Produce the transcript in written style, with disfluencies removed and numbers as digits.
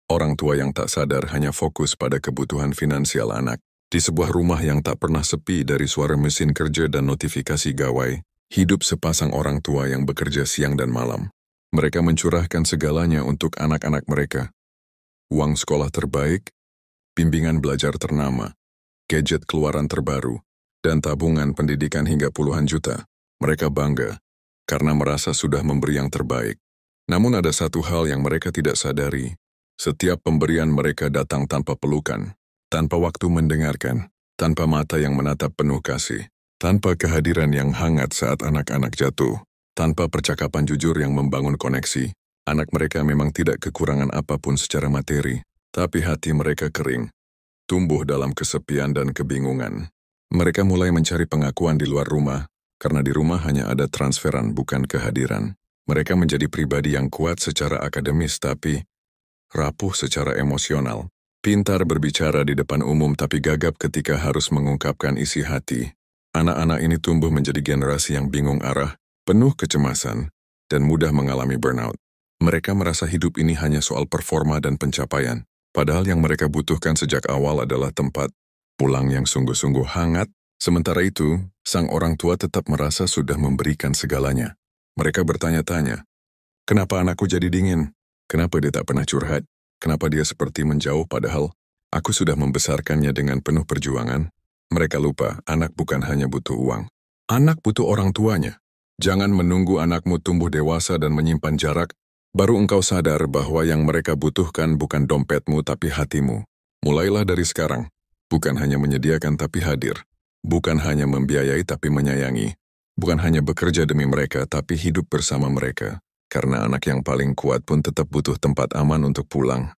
Orang tua yang tak sadar hanya fokus pada kebutuhan finansial anak. Di sebuah rumah yang tak pernah sepi dari suara mesin kerja dan notifikasi gawai, hidup sepasang orang tua yang bekerja siang dan malam. Mereka mencurahkan segalanya untuk anak-anak mereka. Uang sekolah terbaik, bimbingan belajar ternama, gadget keluaran terbaru, dan tabungan pendidikan hingga puluhan juta. Mereka bangga karena merasa sudah memberi yang terbaik. Namun ada satu hal yang mereka tidak sadari. Setiap pemberian mereka datang tanpa pelukan, tanpa waktu mendengarkan, tanpa mata yang menatap penuh kasih, tanpa kehadiran yang hangat saat anak-anak jatuh, tanpa percakapan jujur yang membangun koneksi. Anak mereka memang tidak kekurangan apapun secara materi, tapi hati mereka kering, tumbuh dalam kesepian dan kebingungan. Mereka mulai mencari pengakuan di luar rumah, karena di rumah hanya ada transferan bukan kehadiran. Mereka menjadi pribadi yang kuat secara akademis tapi rapuh secara emosional. Pintar berbicara di depan umum tapi gagap ketika harus mengungkapkan isi hati. Anak-anak ini tumbuh menjadi generasi yang bingung arah, penuh kecemasan, dan mudah mengalami burnout. Mereka merasa hidup ini hanya soal performa dan pencapaian, padahal yang mereka butuhkan sejak awal adalah tempat pulang yang sungguh-sungguh hangat. Sementara itu, sang orang tua tetap merasa sudah memberikan segalanya. Mereka bertanya-tanya, kenapa anakku jadi dingin? Kenapa dia tak pernah curhat? Kenapa dia seperti menjauh padahal aku sudah membesarkannya dengan penuh perjuangan? Mereka lupa, anak bukan hanya butuh uang. Anak butuh orang tuanya. Jangan menunggu anakmu tumbuh dewasa dan menyimpan jarak, baru engkau sadar bahwa yang mereka butuhkan bukan dompetmu tapi hatimu. Mulailah dari sekarang. Bukan hanya menyediakan tapi hadir. Bukan hanya membiayai tapi menyayangi. Bukan hanya bekerja demi mereka tapi hidup bersama mereka. Karena anak yang paling kuat pun tetap butuh tempat aman untuk pulang.